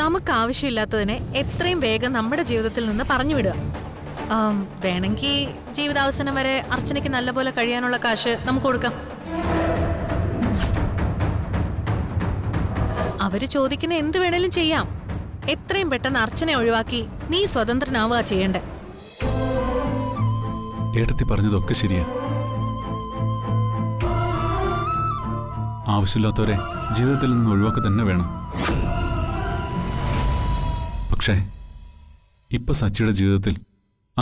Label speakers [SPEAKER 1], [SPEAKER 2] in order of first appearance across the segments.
[SPEAKER 1] നമുക്ക് ആവശ്യമില്ലാത്തതിനെ എത്രയും വേഗം നമ്മുടെ ജീവിതത്തിൽ നിന്ന് പറഞ്ഞു വിടുക. വേണമെങ്കിൽ ജീവിതാവസാനം വരെ അർച്ചനയ്ക്ക് നല്ലപോലെ കഴിയാനുള്ള കാശ് നമുക്ക് കൊടുക്കാം. അവര് ചോദിക്കുന്ന എന്ത് വേണേലും ചെയ്യാം. എത്രയും പെട്ടെന്ന് അർച്ചനെ ഒഴിവാക്കി നീ സ്വതന്ത്രനാവുക ചെയ്യണ്ടേ.
[SPEAKER 2] ഏട്ടത്തി പറഞ്ഞതൊക്കെ ശരിയാ. ആവശ്യമില്ലാത്തവരെ ജീവിതത്തിൽ നിന്ന് ഒഴിവാക്കുക തന്നെ വേണം. പക്ഷേ ഇപ്പൊ സച്ചിയുടെ ജീവിതത്തിൽ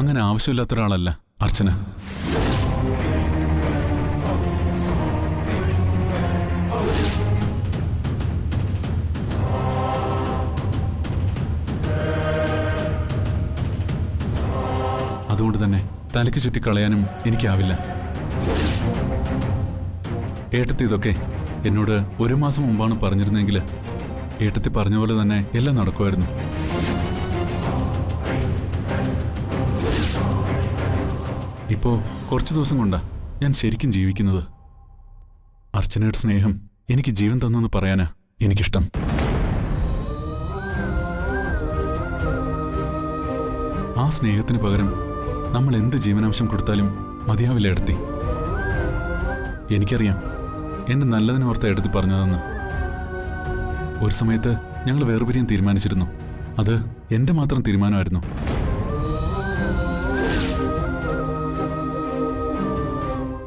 [SPEAKER 2] അങ്ങനെ ആവശ്യമില്ലാത്ത ഒരാളല്ല അർച്ചന. അതുകൊണ്ട് തന്നെ തലയ്ക്ക് ചുറ്റിക്കളയാനും എനിക്കാവില്ല. ഏട്ടത്തി ഇതൊക്കെ എന്നോട് 1 മാസം മുമ്പാണ് പറഞ്ഞിരുന്നെങ്കിൽ ഏട്ടത്തി പറഞ്ഞ പോലെ തന്നെ എല്ലാം നടക്കുമായിരുന്നു. ഇപ്പോ കുറച്ചു ദിവസം കൊണ്ടാ ഞാൻ ശരിക്കും ജീവിക്കുന്നത്. അർച്ചനയുടെ സ്നേഹം എനിക്ക് ജീവൻ തന്നെന്ന് പറയാനാ എനിക്കിഷ്ടം. ആ സ്നേഹത്തിന് പകരം നമ്മൾ എന്ത് ജീവനാംശം കൊടുത്താലും മതിയാവില്ല ഏട്ടത്തി. എനിക്കറിയാം എന്നെ നല്ലതിനോർത്ത ഏട്ടത്തി പറഞ്ഞതെന്ന്. ഒരു സമയത്ത് ഞങ്ങൾ വേർപിരിയാൻ തീരുമാനിച്ചിരുന്നു. അത് എന്റെ മാത്രം തീരുമാനമായിരുന്നു.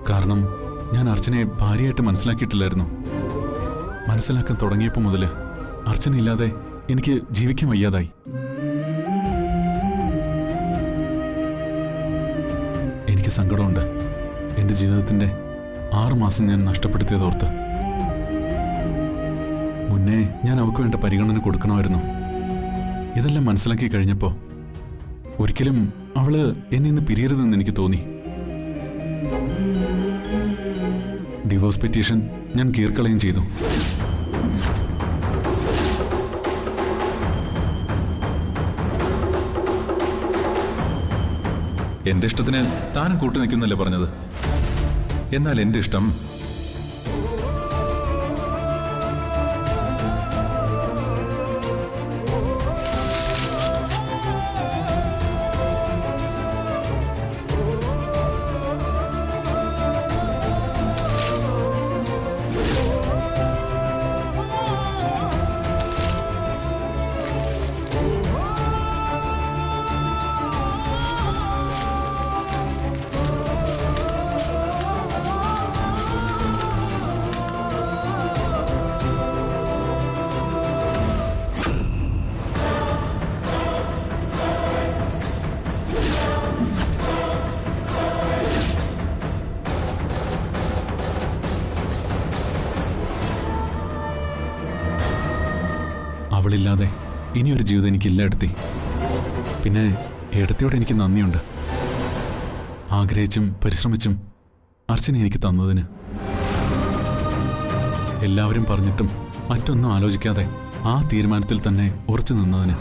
[SPEAKER 2] കാരണം ഞാൻ അർച്ചനയെ ഭാര്യയായിട്ട് മനസ്സിലാക്കിയിട്ടില്ലായിരുന്നു. മനസ്സിലാക്കാൻ തുടങ്ങിയപ്പോൾ മുതൽ അർച്ചനയില്ലാതെ എനിക്ക് ജീവിക്കാൻ വയ്യാതായി. എനിക്ക് സങ്കടമുണ്ട് എന്റെ ജീവിതത്തിന്റെ 6 മാസം ഞാൻ നഷ്ടപ്പെടുത്തിയതോർത്ത്. മുന്നേ ഞാൻ അവൾക്ക് വേണ്ട പരിഗണന കൊടുക്കണമായിരുന്നു. ഇതെല്ലാം മനസ്സിലാക്കി കഴിഞ്ഞപ്പോൾ ഒരിക്കലും അവള് എന്നെ ഇന്ന് പിരിയരുതെന്ന് എനിക്ക് തോന്നി. ഡിവോഴ്സ് പെറ്റീഷൻ ഞാൻ കീർക്കളയും ചെയ്തു. എന്റെ ഇഷ്ടത്തിന് താനും കൂട്ടു നിൽക്കുന്നല്ലേ പറഞ്ഞത്. എന്നാൽ എന്റെ ഇഷ്ടം അവളില്ലാതെ ഇനിയൊരു ജീവിതം എനിക്കില്ല ഏട്ടത്തി. പിന്നെ ഏട്ടത്തിയോട് എനിക്ക് നന്ദിയുണ്ട്. ആഗ്രഹിച്ചും പരിശ്രമിച്ചും അർച്ചന എനിക്ക് തന്നതിന്. എല്ലാവരും പറഞ്ഞിട്ടും മറ്റൊന്നും ആലോചിക്കാതെ ആ തീരുമാനത്തിൽ തന്നെ ഉറച്ചു നിന്നതിന്.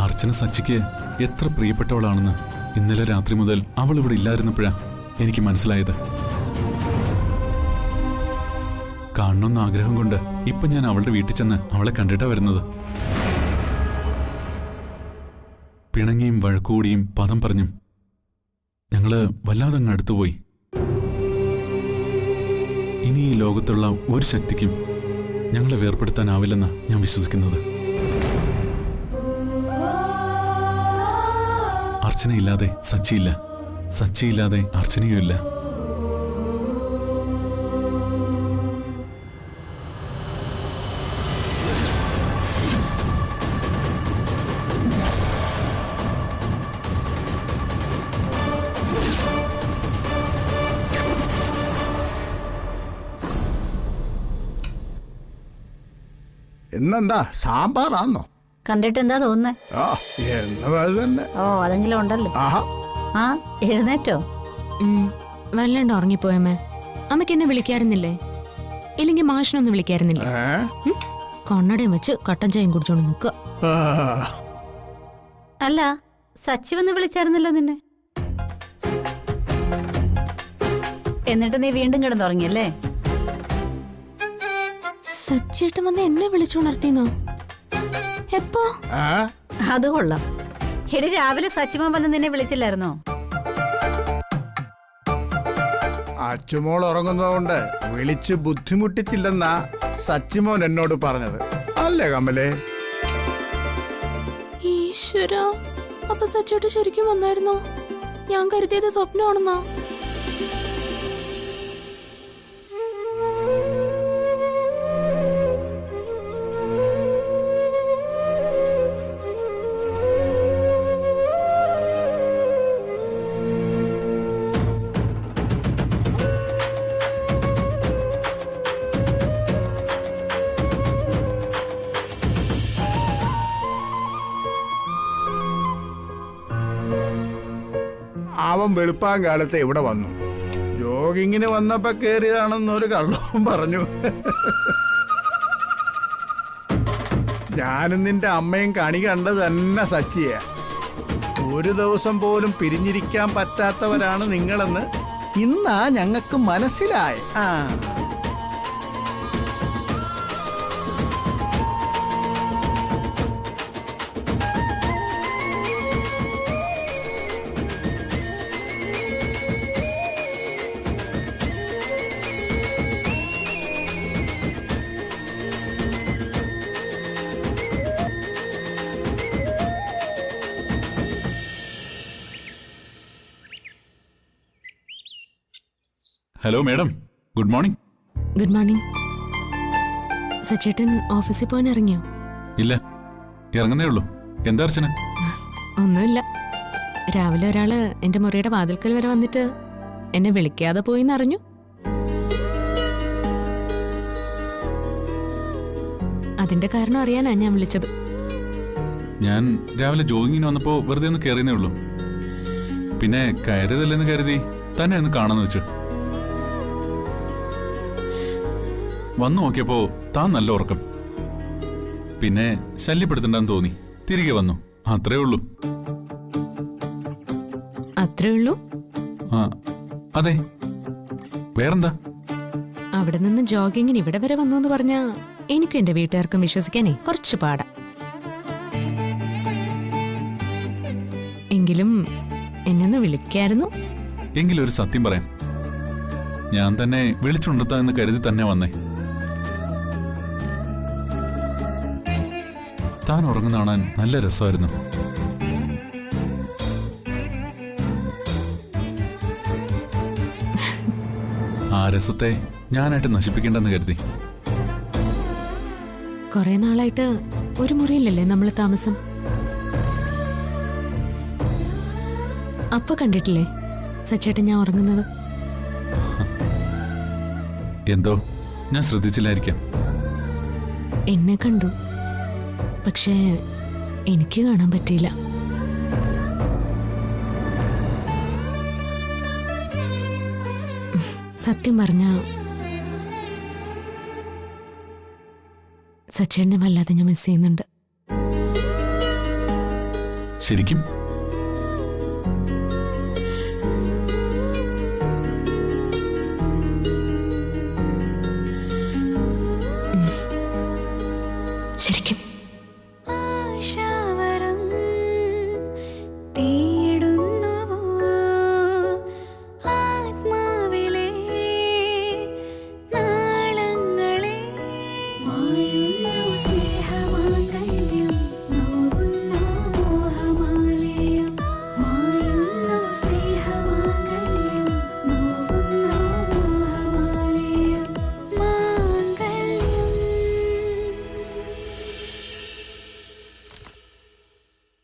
[SPEAKER 2] അർച്ചന സച്ചിക്ക് എത്ര പ്രിയപ്പെട്ടവളാണെന്ന് ഇന്നലെ രാത്രി മുതൽ അവൾ ഇവിടെ ഇല്ലായിരുന്നപ്പോഴാ എനിക്ക് മനസ്സിലായത്. കാണണമെന്ന ആഗ്രഹം കൊണ്ട് ഇപ്പൊ ഞാൻ അവളുടെ വീട്ടിൽ ചെന്ന് അവളെ കണ്ടിട്ടാ വരുന്നത്. പിണങ്ങിയും വഴക്കുകൂടിയും പദം പറഞ്ഞും ഞങ്ങള് വല്ലാതങ്ങ് അടുത്തുപോയി. ഇനി ഈ ലോകത്തുള്ള ഒരു ശക്തിക്കും ഞങ്ങളെ വേർപെടുത്താനാവില്ലെന്നാ ഞാൻ വിശ്വസിക്കുന്നത്. അർച്ചനയില്ലാതെ സച്ചിയില്ല, സച്ചിയില്ലാതെ അർച്ചനയുമില്ല.
[SPEAKER 3] ഇന്നെന്താ സാമ്പാറാന്നോ?
[SPEAKER 4] കണ്ടിട്ട് എന്താ തോന്നുന്നേ?
[SPEAKER 3] ഓ
[SPEAKER 4] അതെങ്കിലും ഉണ്ടല്ലോ. ആ എഴുന്നേറ്റോ?
[SPEAKER 5] വല്ലാണ്ട് ഉറങ്ങിപ്പോയമ്മേ. അമ്മയ്ക്ക് എന്നെ വിളിക്കാറുന്നില്ലേ? ഇല്ലെങ്കിൽ മാഷിനൊന്ന് വിളിക്കാറുന്നില്ലേ? കണ്ണടയും വെച്ച് കട്ടൻ ചായയും കുടിച്ചോണ്ട് നിൽക്കുക.
[SPEAKER 4] അല്ല, സച്ചി വന്ന് വിളിച്ചായിരുന്നല്ലോ നിന്നെ. എന്നിട്ട് നീ വീണ്ടും കിടന്നുറങ്ങിയല്ലേ?
[SPEAKER 5] സച്ചിയേട്ടൻ വന്ന് എന്നെ വിളിച്ചുണർത്തിന്നോ? എപ്പോ?
[SPEAKER 3] ആ
[SPEAKER 4] അത് കൊള്ളാം. എടി രാവിലെ സച്ചിമോൻ വന്ന് നിന്നെ വിളിച്ചില്ലായിരുന്നോ?
[SPEAKER 3] അച്ചുമോൾ ഉറങ്ങുന്നതുകൊണ്ട് വിളിച്ച് ബുദ്ധിമുട്ടിച്ചില്ലെന്നാ സച്ചിമോൻ എന്നോട് പറഞ്ഞത്. അല്ലേ കമലേ?
[SPEAKER 5] ഈശ്വരാ, അപ്പൊ സച്ചേട്ട് ശരിക്കും വന്നായിരുന്നോ? ഞാൻ കരുതിയത് സ്വപ്നമാണെന്നാ.
[SPEAKER 3] അവൻ വെളുപ്പാങ്കാലത്ത് ഇവിടെ വന്നു. ജോഗിങ്ങിന് വന്നപ്പോ കേറിയതാണെന്നൊരു കള്ളവും പറഞ്ഞു. ഞാനും നിന്റെ അമ്മയും കണി കണ്ടത് തന്നെ സച്ചിയ. ഒരു ദിവസം പോലും പിരിഞ്ഞിരിക്കാൻ പറ്റാത്തവരാണ് നിങ്ങളെന്ന് ഇന്നാ ഞങ്ങൾക്ക് മനസ്സിലായി. ആ
[SPEAKER 2] hello madam, good morning.
[SPEAKER 5] Good morning. സച്ചേട്ടൻ ഓഫീസിൽ പോകാൻ ഇറങ്ങിയോ?
[SPEAKER 2] ഇല്ല, ഇറങ്ങുന്നേ ഉള്ളൂ. എന്താ അർച്ചന?
[SPEAKER 5] ഒന്നുമില്ല. രാവിലെ ഒരാള് എന്റെ മുറിയുടെ വാതിൽക്കൽ വരെ വന്നിട്ട് എന്നെ വിളിക്കാതെ പോയിന്ന് അറിഞ്ഞു. അതിന്റെ കാരണം അറിയാനാ ഞാൻ വിളിച്ചത്.
[SPEAKER 2] ഞാൻ രാവിലെ ജോഗിങ്ങിന് വന്നപ്പോ വെറുതെ ഒന്ന് കയറിയേ ഉള്ളൂ. പിന്നെ കയറിയതല്ലെന്ന് കരുതി തന്നെ ഒന്ന് കാണാന്ന് വെച്ചു. വന്നു നോക്കിയപ്പോ താൻ നല്ല ഉറക്കം. പിന്നെ ശല്യപ്പെടുത്തണ്ടെന്ന് തോന്നി തിരികെ വന്നു. അത്രേ ഉള്ളൂ.
[SPEAKER 5] അത്രേ ഉള്ളൂ?
[SPEAKER 2] ആ അതെ, വേറെന്താ?
[SPEAKER 5] അവിടെ നിന്ന് ജോഗിങ്ങിന് ഇവിടെ വരെ വന്നു എന്ന് പറഞ്ഞാ എനിക്കും എന്റെ വീട്ടുകാർക്കും വിശ്വസിക്കാനേ കുറച്ച് പാടാ. എങ്കിലും എന്നൊന്ന് വിളിക്കായിരുന്നു.
[SPEAKER 2] എങ്കിലും ഒരു സത്യം പറയാം, ഞാൻ തന്നെ വിളിച്ചുണർത്താന്ന് കരുതി തന്നെ വന്നേ. താൻ ഉറങ്ങുന്ന കാണാൻ നല്ല രസമായിരുന്നു. ആ രസത്തെ ഞാനായിട്ട് നശിപ്പിക്കേണ്ടെന്ന് കരുതി.
[SPEAKER 5] കുറെ നാളായിട്ട് ഒരു മുറിയിലല്ലേ നമ്മൾ താമസം. അപ്പൊ കണ്ടിട്ടില്ലേ സച്ചേട്ടൻ ഞാൻ ഉറങ്ങുന്നത്?
[SPEAKER 2] എന്തോ ഞാൻ ശ്രദ്ധിച്ചില്ലായിരിക്കാം.
[SPEAKER 5] എന്നെ കണ്ടു, പക്ഷേ എനിക്ക് കാണാൻ പറ്റിയില്ല. സത്യം പറഞ്ഞ സച്ചേട്ടനെ വല്ലാതെ ഞാൻ മിസ് ചെയ്യുന്നുണ്ട്.
[SPEAKER 2] ശരിക്കും?
[SPEAKER 5] ശരിക്കും.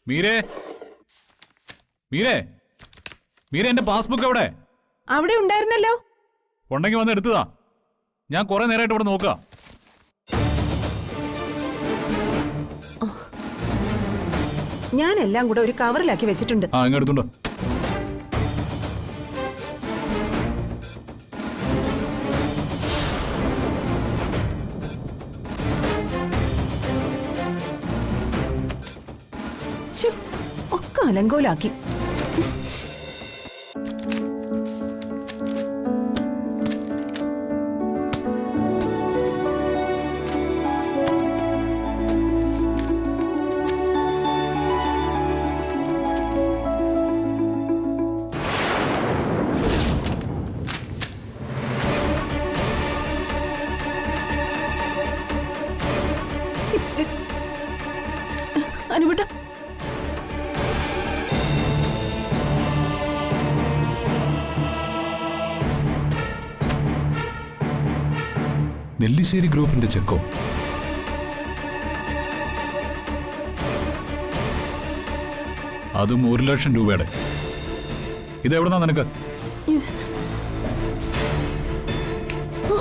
[SPEAKER 2] മീരേ, മീരേ, മീരേ, എന്റെ പാസ്ബുക്ക് എവിടെ?
[SPEAKER 6] അവിടെ ഉണ്ടായിരുന്നല്ലോ.
[SPEAKER 2] ഉണ്ടെങ്കിൽ വന്ന് എടുത്തതാ. ഞാൻ കുറെ നേരമായിട്ട് ഇവിടെ നോക്കുക.
[SPEAKER 6] ഞാനെല്ലാം കൂടെ ഒരു കവറിലാക്കി വെച്ചിട്ടുണ്ട്.
[SPEAKER 2] ആ, ഇങ്ങ് എടുത്തുണ്ടോ.
[SPEAKER 6] ഒക്കെ അലങ്കോലാക്കി. അനുവിട്ട
[SPEAKER 2] നെല്ലിശ്ശേരി ഗ്രൂപ്പിന്റെ ചെക്കോ? അതും 1 ലക്ഷം രൂപയുടെ. ഇതെവിടുന്നാ നിനക്ക്?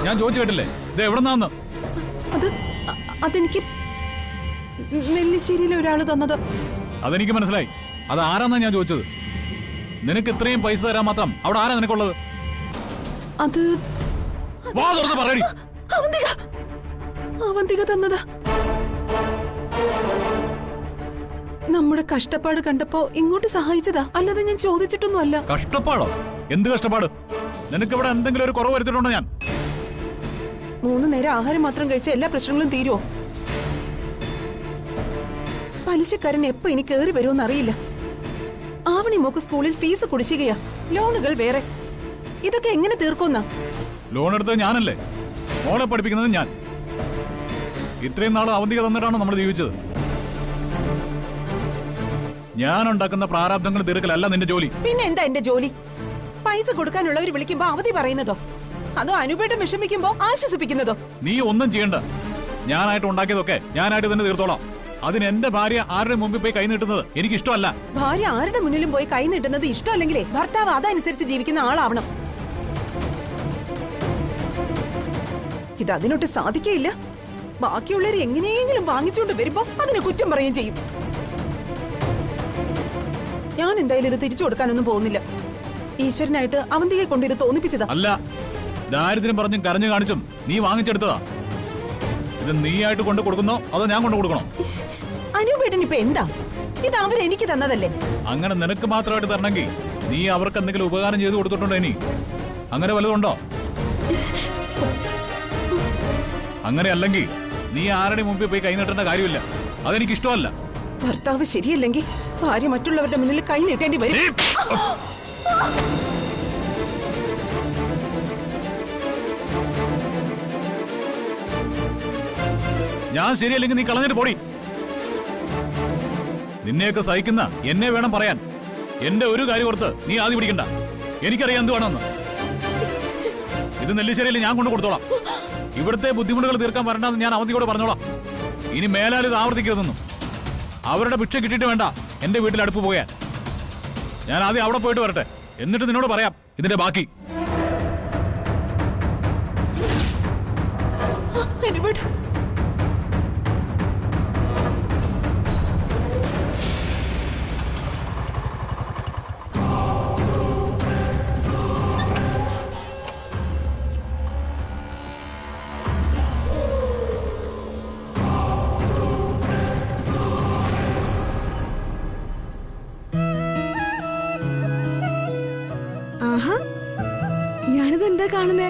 [SPEAKER 2] ഞാൻ ചോദിച്ചു കേട്ടില്ലേ, ഇത് എവിടുന്നാന്ന്?
[SPEAKER 6] അതെനിക്ക് നെല്ലിശ്ശേരിയിലെ ഒരാള് തന്നത്.
[SPEAKER 2] അതെനിക്ക് മനസ്സിലായി. അത് ആരാന്നാ ഞാൻ ചോദിച്ചത്. നിനക്ക് ഇത്രയും പൈസ തരാൻ മാത്രം അവിടെ ആരാ നിനക്കുള്ളത്?
[SPEAKER 6] അത്
[SPEAKER 2] വാ തുറന്ന് പറയടി.
[SPEAKER 6] അവന്തിക തന്നതാ. നമ്മുടെ കഷ്ടപ്പാട് കണ്ടപ്പോ ഇങ്ങോട്ട് സഹായിച്ചതാ, അല്ലാതെ ഞാൻ ചോദിച്ചിട്ടൊന്നും അല്ല.
[SPEAKER 2] കഷ്ടപ്പാടോ? എന്ത് കഷ്ടപ്പാട്? നിനക്ക് ഇവിടെ എന്തെങ്കിലും ഒരു കുറവ് വരുത്തിട്ടുണ്ടോ ഞാൻ?
[SPEAKER 6] 3 നേരം ആഹാരം മാത്രം കഴിച്ച എല്ലാ പ്രശ്നങ്ങളും തീരുവോ? പലിശക്കാരൻ എപ്പോ ഇനി കേറി വരുമെന്ന് അറിയില്ല. ആവണി മോക്ക് സ്കൂളിൽ ഫീസ് കുടിശ്ശികയാ, ലോണുകൾ വേറെ. ഇതൊക്കെ എങ്ങനെ തീർക്കുന്ന?
[SPEAKER 2] ലോൺ എടുത്തത് ഞാനല്ലേ, മോളെ പഠിപ്പിക്കുന്നത് ഞാൻ. ഇത്രയും നാൾ അവധിക തന്നിട്ടാണോ നമ്മൾ ജീവിച്ചത്? ഞാൻ ഉണ്ടാക്കുന്ന പ്രാരാബ്ദങ്ങൾ തീർക്കലല്ല നിന്റെ ജോലി.
[SPEAKER 6] പിന്നെ എന്താ എന്റെ ജോലി? പൈസ കൊടുക്കാനുള്ളവർ വിളിക്കുമ്പോ അവധി പറയുന്നതോ, അതോ അനുപേട്ടം വിഷമിക്കുമ്പോ ആശ്വസിപ്പിക്കുന്നതോ?
[SPEAKER 2] നീ ഒന്നും ചെയ്യണ്ട. ഞാനായിട്ട് ഉണ്ടാക്കിയതൊക്കെ ഞാനായിട്ട് തന്നെ തീർത്തോളാം. അതിന് എന്റെ ഭാര്യ ആരുടെ മുമ്പിൽ പോയി കൈ നീട്ടുന്നത് എനിക്ക് ഇഷ്ടമല്ല.
[SPEAKER 6] ഭാര്യ ആരുടെ മുന്നിലും പോയി കൈ നീട്ടുന്നത് ഇഷ്ടമല്ലെങ്കിലേ ഭർത്താവ് അതനുസരിച്ച് ജീവിക്കുന്ന ആളാവണം. ഇത് അതിനൊട്ട് സാധിക്കയില്ല. ബാക്കിയുള്ളവർ എങ്ങനെയെങ്കിലും വാങ്ങിച്ചുകൊണ്ട് വരുമ്പോ അതിനെ കുറ്റം പറയുകയും ചെയ്യും. ഞാൻ എന്തായാലും ഇത് തിരിച്ചു കൊടുക്കാനൊന്നും പോകുന്നില്ല. ഈശ്വരനായിട്ട് അവന്തിയെ കൊണ്ട് ഇത് തോന്നിപ്പിച്ചതാ.
[SPEAKER 2] അല്ല, ദാരിദ്ര്യം പറഞ്ഞും കരഞ്ഞു കാണിച്ചും നീ വാങ്ങിച്ചെടുത്തതാ. ഇത് നീയായിട്ട് കൊണ്ട് കൊടുക്കുന്നോ അതോ ഞാൻ കൊണ്ട് കൊടുക്കണോ?
[SPEAKER 6] അനുപേട്ടൻ ഇപ്പൊ എന്താ? ഇത് അവരെനിക്ക് തന്നതല്ലേ.
[SPEAKER 2] അങ്ങനെ നിനക്ക് മാത്രമായിട്ട് തരണമെങ്കിൽ നീ അവർക്ക് എന്തെങ്കിലും ഉപകാരം ചെയ്തു കൊടുത്തിട്ടുണ്ടോ? ഇനി അങ്ങനെ വല്ലതുണ്ടോ? അങ്ങനെ അല്ലെങ്കിൽ നീ ആരുടെ മുമ്പിൽ പോയി കൈ നീട്ടേണ്ട കാര്യമില്ല. അതെനിക്ക് ഇഷ്ടമല്ല.
[SPEAKER 6] ഭർത്താവ് ശരിയല്ലെങ്കിൽ ഭാര്യ മറ്റുള്ളവരുടെ മുന്നിൽ കൈ നീട്ടേണ്ടി വരും.
[SPEAKER 2] ഞാൻ ശരിയല്ലെങ്കിൽ നീ കളഞ്ഞിട്ട് പോടി. നിന്നെയൊക്കെ സഹിക്കുന്ന എന്നെ വേണം പറയാൻ. എന്റെ ഒരു കാര്യം ഓർത്ത് നീ ആദ്യം പിടിക്കണ്ട. എനിക്കറിയാം എന്ത് വേണമെന്ന്. ഇത് നെല്ലിശ്ശേരിയിൽ ഞാൻ കൊണ്ട് കൊടുത്തോളാം. ഇവിടുത്തെ ബുദ്ധിമുട്ടുകൾ തീർക്കാൻ വരണ്ടെന്ന് ഞാൻ അവധിയോട് പറഞ്ഞോളാം. ഇനി മേലാൽ ഇത് ആവർത്തിക്കരുതെന്നും. അവരുടെ ഭിക്ഷ കിട്ടിയിട്ട് വേണ്ട എന്റെ വീട്ടിൽ അടുപ്പ് പോയാൽ. ഞാൻ ആദ്യം അവിടെ പോയിട്ട് വരട്ടെ, എന്നിട്ട് നിന്നോട് പറയാം ഇതിന്റെ ബാക്കി.
[SPEAKER 7] ആഹാ, ഞാനിത് എന്താ കാണുന്നേ?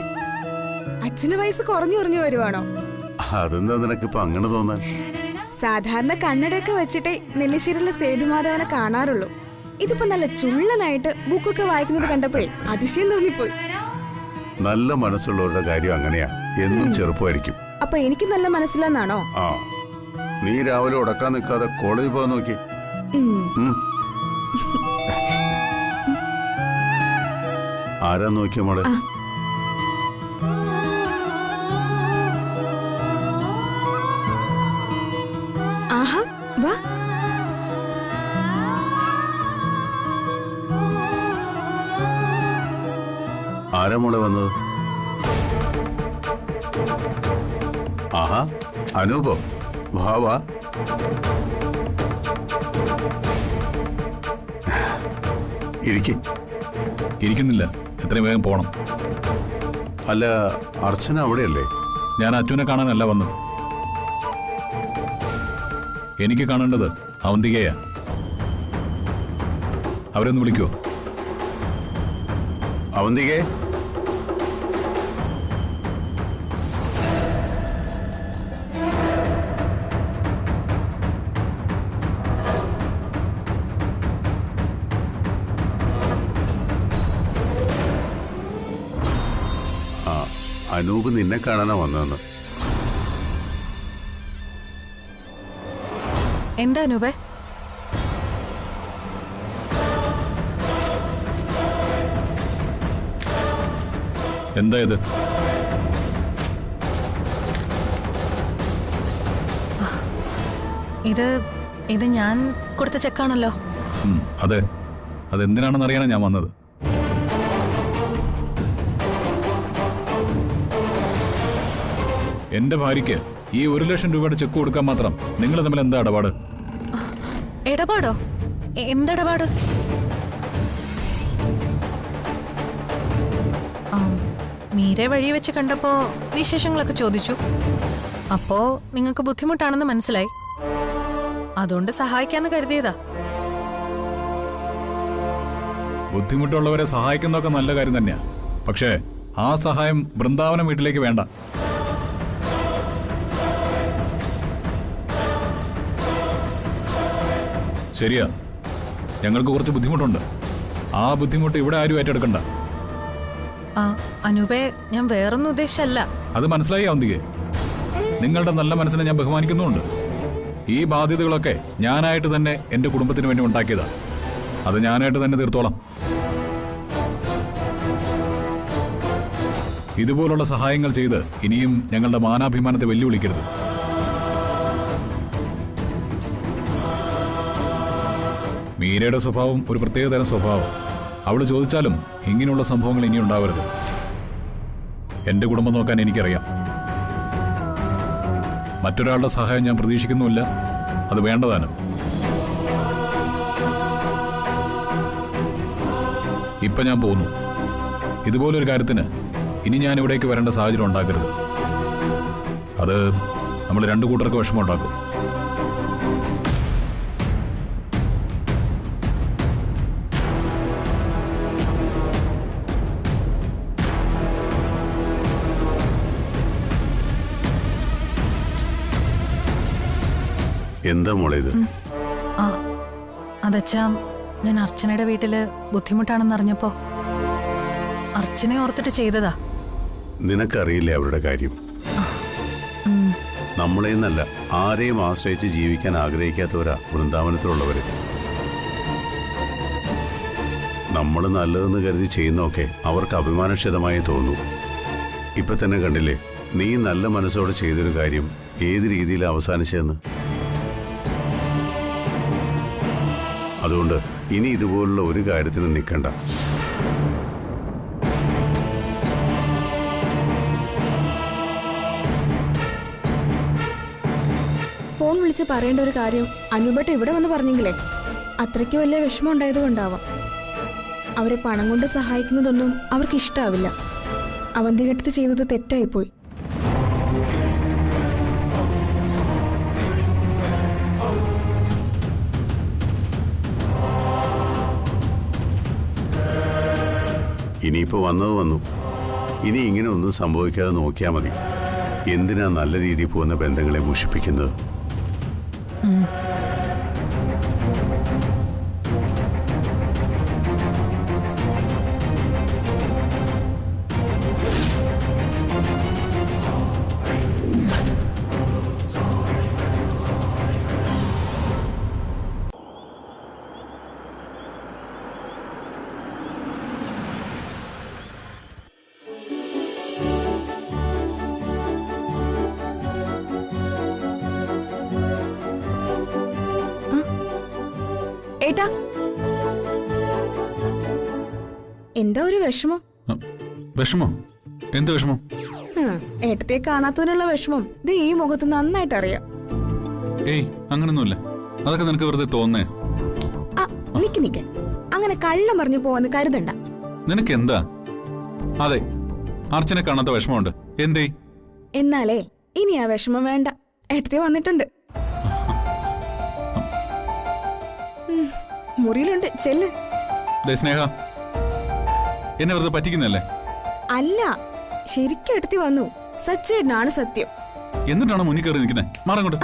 [SPEAKER 7] അച്ഛന് വയസ്സ് കുറഞ്ഞു കുറഞ്ഞു വരുവാണോ?
[SPEAKER 8] അതെന്താ നിനക്കിപ്പോ അങ്ങനെ തോന്നാൻ?
[SPEAKER 7] സാധാരണ കണ്ണടയൊക്കെ വെച്ചിട്ടേ നെല്ലിശ്ശേരിയിലെ സേതുമാധവനെ കാണാറുള്ളൂ. ഇതിപ്പോ നല്ല ചുള്ളനായിട്ട് ബുക്കൊക്കെ വായിക്കുന്നത് കണ്ടപ്പോഴേ അതിശയം തോന്നിപ്പോയി.
[SPEAKER 8] നല്ല മനസ്സുള്ളവരുടെ കാര്യം അങ്ങനെയാ, എന്നും ചെറുപ്പമായിരിക്കും.
[SPEAKER 7] അപ്പൊ എനിക്ക് നല്ല മനസ്സിലാന്നാണോ?
[SPEAKER 8] ആ, നീ രാവിലെ ഉടക്കാൻ നിൽക്കാതെ കോളേജിൽ പോകാൻ നോക്കി. ആരാ നോക്കിയ മോളെ?
[SPEAKER 7] ആഹാ, വാ.
[SPEAKER 8] ആരാ മോളെ വന്നത്? ആഹാ, അനൂപോ? വാ വാ.
[SPEAKER 2] ഇരിക്കുന്നില്ല, എത്രയും വേഗം പോണം.
[SPEAKER 8] അല്ല, അർച്ചന അവിടെയല്ലേ?
[SPEAKER 2] ഞാൻ അച്ഛനെ കാണാനല്ല വന്നത്. എനിക്ക് കാണേണ്ടത് അവന്തികയാ. അവരൊന്ന് വിളിക്കോ?
[SPEAKER 8] അവന്തികേ? അനൂപ് നിന്നെ കാണാനാ വന്നതെന്ന്.
[SPEAKER 1] എന്താ അനൂപേ?
[SPEAKER 2] എന്താ ഇത്?
[SPEAKER 1] ഇത് ഞാൻ കൊടുത്ത ചെക്കാണല്ലോ.
[SPEAKER 2] അതെ, അതെന്തിനാണെന്ന് അറിയാനാണ് ഞാൻ വന്നത്. എന്റെ ഭാര്യയ്ക്ക് ഈ 1 ലക്ഷം രൂപയുടെ ചെക്ക് കൊടുക്കാൻ മാത്രം നിങ്ങൾ തമ്മിൽ എന്താ ഇടപാട്?
[SPEAKER 1] ഇടപാടോ? എന്തിടപാട്? മീരെ വഴി വെച്ച് കണ്ടപ്പോ വിശേഷങ്ങളൊക്കെ ചോദിച്ചു. അപ്പോ നിങ്ങൾക്ക് ബുദ്ധിമുട്ടാണെന്ന് മനസ്സിലായി. അതുകൊണ്ട് സഹായിക്കാന്ന് കരുതിയതാ.
[SPEAKER 2] ബുദ്ധിമുട്ടുള്ളവരെ സഹായിക്കുന്നതൊക്കെ നല്ല കാര്യം തന്നെയാ. പക്ഷേ ആ സഹായം വൃന്ദാവനം വീട്ടിലേക്ക് വേണ്ട. ശരിയാ, ഞങ്ങൾക്ക് കുറച്ച് ബുദ്ധിമുട്ടുണ്ട്. ആ ബുദ്ധിമുട്ട് ഇവിടെ ആരും ഏറ്റെടുക്കണ്ട.
[SPEAKER 1] അനൂപേ, ഞാൻ വേറൊന്നും ഉദ്ദേശിച്ചല്ല.
[SPEAKER 2] അത് മനസ്സിലായി അവന്തികെ. നിങ്ങളുടെ നല്ല മനസ്സിനെ ഞാൻ ബഹുമാനിക്കുന്നുമുണ്ട്. ഈ ബാധ്യതകളൊക്കെ ഞാനായിട്ട് തന്നെ എൻ്റെ കുടുംബത്തിന് വേണ്ടി ഉണ്ടാക്കിയതാ. അത് ഞാനായിട്ട് തന്നെ തീർത്തോളാം. ഇതുപോലുള്ള സഹായങ്ങൾ ചെയ്ത് ഇനിയും ഞങ്ങളുടെ മാനാഭിമാനത്തെ വെല്ലുവിളിക്കരുത്. മീരയുടെ സ്വഭാവം ഒരു പ്രത്യേകതരം സ്വഭാവം. അവള് ചോദിച്ചാലും ഇങ്ങനെയുള്ള സംഭവങ്ങൾ ഇനി ഉണ്ടാവരുത്. എൻ്റെ കുടുംബം നോക്കാൻ എനിക്കറിയാം. മറ്റൊരാളുടെ സഹായം ഞാൻ പ്രതീക്ഷിക്കുന്നുമില്ല. അത് വേണ്ടതാണ്. ഇപ്പൊ ഞാൻ പോകുന്നു. ഇതുപോലൊരു കാര്യത്തിന് ഇനി ഞാൻ ഇവിടേക്ക് വരേണ്ട സാഹചര്യം ഉണ്ടാക്കരുത്. അത് നമ്മൾ രണ്ടു കൂട്ടർക്ക് വിഷമമുണ്ടാക്കും.
[SPEAKER 8] എന്താ മോളെ ഇത്?
[SPEAKER 1] അതച്ചാ, ഞാൻ അർച്ചനയുടെ വീട്ടില് ബുദ്ധിമുട്ടാണെന്ന് അറിഞ്ഞപ്പോ അർച്ചനെ ഓർത്തിട്ട് ചെയ്തതാ.
[SPEAKER 8] നിനക്കറിയില്ലേ അവരുടെ കാര്യം? നമ്മളെന്നല്ല, ആരെയും ആശ്രയിച്ച് ജീവിക്കാൻ ആഗ്രഹിക്കാത്തവരാ വൃന്ദാവനത്തിലുള്ളവര്. നമ്മൾ നല്ലതെന്ന് കരുതി ചെയ്യുന്നതൊക്കെ അവർക്ക് അഭിമാനക്ഷതമായി തോന്നൂ. ഇപ്പൊ തന്നെ കണ്ടില്ലേ, നീ നല്ല മനസ്സോടെ ചെയ്തൊരു കാര്യം ഏത് രീതിയിൽ അവസാനിച്ചതെന്ന്. അതുകൊണ്ട് ഇനി ഇതുപോലുള്ള ഒരു കാര്യത്തിന് നിൽക്കണ്ട.
[SPEAKER 7] ഫോൺ വിളിച്ച് പറയേണ്ട ഒരു കാര്യം അനുപേട്ട ഇവിടെ വന്ന് പറഞ്ഞെങ്കിലേ അത്രയ്ക്ക് വലിയ വിഷമം ഉണ്ടായതുകൊണ്ടാവാം. അവരെ പണം കൊണ്ട് സഹായിക്കുന്നതൊന്നും അവർക്ക് ഇഷ്ടാവില്ല. അവന്തികെടുത്ത് ചെയ്തത് തെറ്റായിപ്പോയി.
[SPEAKER 8] ഇനിയിപ്പോൾ വന്നത് വന്നു. ഇനി ഇങ്ങനെ ഒന്നും സംഭവിക്കാതെ നോക്കിയാൽ മതി. എന്തിനാ നല്ല രീതിയിൽ പോകുന്ന ബന്ധങ്ങളെ മുഷിപ്പിക്കുന്നത്?
[SPEAKER 7] ഏട്ടാ, എന്താ ഒരു വിഷമം?
[SPEAKER 2] വിഷമോ? എന്ത് വിഷമം?
[SPEAKER 7] ഏട്ടത്തെ കാണാത്തതിനുള്ള വിഷമം ഇത് ഈ മുഖത്ത് നന്നായിട്ട് അറിയാം.
[SPEAKER 2] ഏയ്, അങ്ങനൊന്നുമില്ല. അതൊക്കെ നിനക്ക് വെറുതെ തോന്നേ.
[SPEAKER 7] നിക്ക് അങ്ങനെ കള്ളം പറഞ്ഞു പോവാന്ന് കരുതണ്ട.
[SPEAKER 2] നിനക്ക് എന്താ? അതെ, അർച്ചനെ കാണാത്ത വിഷമമുണ്ട്. എന്തേ?
[SPEAKER 7] എന്നാലേ ഇനി ആ വിഷമം വേണ്ട. ഏട്ടത്തെ വന്നിട്ടുണ്ട്. മുറിയിലുണ്ട്, ചെല്ല്.
[SPEAKER 2] സ്നേഹ, എന്നെ വെറുതെ പറ്റിക്കുന്നല്ലേ?
[SPEAKER 7] അല്ല, ശരിക്കും എടുത്തി വന്നു. സച്ചേട്ടനാണ് സത്യം.
[SPEAKER 2] എന്നിട്ടാണ് മുന്നിൽ കയറി നിൽക്കുന്നത്. മാറങ്ങോട്ട്.